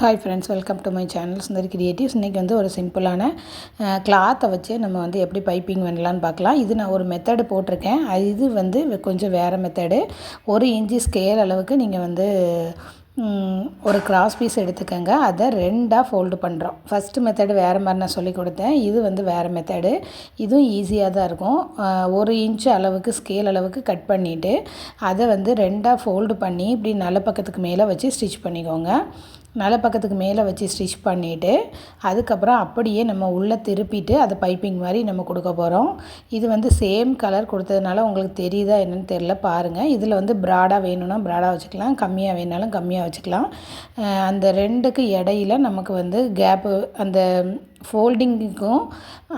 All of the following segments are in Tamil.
Hi friends, welcome to my channel Sundari creatives. இன்றைக்கி வந்து ஒரு சிம்பிளான கிளாத்தை வச்சு நம்ம வந்து எப்படி பைப்பிங் பண்ணலான்னு பார்க்கலாம். இது நான் ஒரு மெத்தடு போட்டிருக்கேன். இது வந்து கொஞ்சம் வேறு மெத்தடு. 1 இன்ச்சு ஸ்கேல் அளவுக்கு நீங்கள் வந்து ஒரு கிராஸ் பீஸ் எடுத்துக்கோங்க. அதை 2ஆக ஃபோல்டு பண்ணுறோம். ஃபஸ்ட்டு மெத்தடு வேறு மாதிரி நான் சொல்லி கொடுத்தேன். இது வந்து வேறு மெத்தடு. இதுவும் ஈஸியாக தான் இருக்கும். 1 இன்ச்சு அளவுக்கு ஸ்கேல் அளவுக்கு கட் பண்ணிவிட்டு அதை வந்து 2ஆக ஃபோல்டு பண்ணி இப்படி நல்ல பக்கத்துக்கு மேலே வச்சு ஸ்டிச் பண்ணிக்கோங்க. நல்ல பக்கத்துக்கு மேலே வச்சு ஸ்டிச் பண்ணிவிட்டு அதுக்கப்புறம் அப்படியே நம்ம உள்ளே திருப்பிட்டு அதை பைப்பிங் மாதிரி நம்ம கொடுக்க போகிறோம். இது வந்து சேம் கலர் கொடுத்ததுனால உங்களுக்கு தெரியுதா என்னென்னு தெரில, பாருங்கள். இதில் வந்து ப்ராடாக வேணும்னா ப்ராடாக வச்சுக்கலாம், கம்மியாக வேணாலும் கம்மியாக வச்சுக்கலாம். அந்த 2க்கு இடையில நமக்கு வந்து கேப்பு, அந்த ஃபோல்டிங்குக்கும்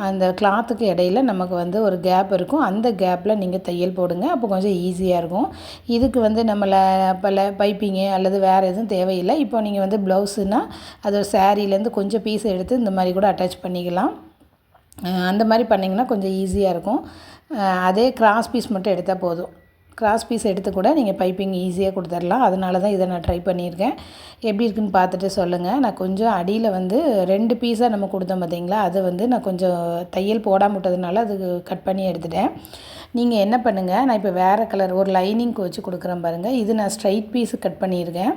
அந்த கிளாத்துக்கு இடையில நமக்கு வந்து ஒரு கேப் இருக்கும். அந்த கேப்பில் நீங்கள் தையல் போடுங்க. அப்போ கொஞ்சம் ஈஸியாக இருக்கும். இதுக்கு வந்து நம்மளை பைப்பிங்கு அல்லது வேறு எதுவும் தேவையில்லை. இப்போ நீங்கள் வந்து ப்ளவுஸுனால் அது ஒரு சாரீலேருந்து கொஞ்சம் பீஸ் எடுத்து இந்த மாதிரி கூட அட்டாச் பண்ணிக்கலாம். அந்த மாதிரி பண்ணிங்கன்னா கொஞ்சம் ஈஸியாக இருக்கும். அதே கிராஸ் பீஸ் மட்டும் எடுத்தால் போதும். கிராஸ் பீஸ் எடுத்து கூட நீங்கள் பைப்பிங் ஈஸியாக கொடுத்துடலாம். அதனால தான் இதை நான் ட்ரை பண்ணியிருக்கேன். எப்படி இருக்குன்னு பார்த்துட்டு சொல்லுங்கள். நான் கொஞ்சம் அடியில் வந்து 2 பீஸாக நம்ம கொடுத்தோம் பார்த்தீங்களா, அது வந்து நான் கொஞ்சம் தையல் போடாமல் விட்டதுனால அது கட் பண்ணி எடுத்துட்டேன். நீங்கள் என்ன பண்ணுங்கள், நான் இப்போ வேறு கலர் ஒரு லைனிங்க்கு வச்சு கொடுக்குறேன் பாருங்கள். இது நான் ஸ்ட்ரைட் பீஸு கட் பண்ணியிருக்கேன்.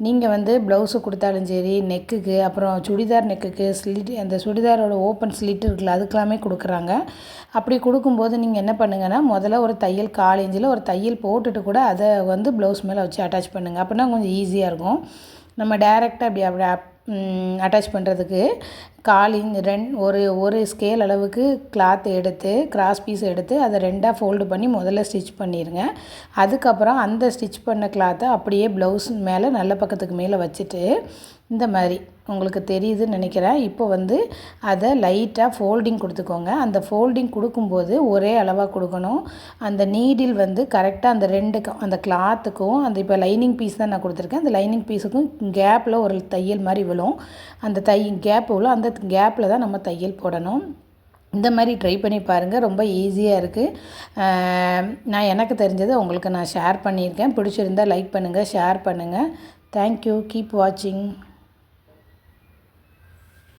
நீங்கள் வந்து ப்ளவுஸு கொடுத்தாலும் சரி, நெக்குக்கு, அப்புறம் சுடிதார் நெக்குக்கு ஸ்லிட், அந்த சுடிதாரோட ஓப்பன் ஸ்லிட் இருக்குல்ல, அதுக்கெல்லாமே கொடுக்குறாங்க. அப்படி கொடுக்கும்போது நீங்கள் என்ன பண்ணுங்கன்னா, முதல்ல ஒரு தையல் 1/4 இன்ச்சில் ஒரு தையல் போட்டுட்டு கூட அதை வந்து ப்ளவுஸ் மேலே வச்சு அட்டாச் பண்ணுங்கள். அப்படின்னா கொஞ்சம் ஈஸியாக இருக்கும். நம்ம டைரெக்டாக அப்படி அட்டாச் பண்ணுறதுக்கு 1/4 இன்ச் ஒரு ஸ்கேல் அளவுக்கு கிளாத் எடுத்து கிராஸ் பீஸ் எடுத்து அதை 2ஆக ஃபோல்டு பண்ணி முதல்ல ஸ்டிச் பண்ணிடுங்க. அதுக்கப்புறம் அந்த ஸ்டிச் பண்ண கிளாத்தை அப்படியே ப்ளவுஸ் மேலே நல்ல பக்கத்துக்கு மேலே வச்சுட்டு இந்த மாதிரி உங்களுக்கு தெரியுதுன்னு நினைக்கிறேன். இப்போ வந்து அதை லைட்டாக ஃபோல்டிங் கொடுத்துக்கோங்க. அந்த ஃபோல்டிங் கொடுக்கும்போது ஒரே அளவாக கொடுக்கணும். அந்த நீடில் வந்து கரெக்டாக அந்த 2க்கும், அந்த கிளாத்துக்கும், அந்த இப்போ லைனிங் பீஸ் தான் நான் கொடுத்துருக்கேன், அந்த லைனிங் பீஸுக்கும் கேப்பில் ஒரு தையல் மாதிரி விழும். அந்த கேப் விழும். அந்த கேப்பில் தான் நம்ம தையல் போடணும். இந்த மாதிரி ட்ரை பண்ணி பாருங்கள். ரொம்ப ஈஸியாக இருக்குது. நான் எனக்கு தெரிஞ்சதை உங்களுக்கு நான் ஷேர் பண்ணியிருக்கேன். பிடிச்சிருந்தால் லைக் பண்ணுங்கள், ஷேர் பண்ணுங்கள். தேங்க்யூ. கீப் வாட்சிங்.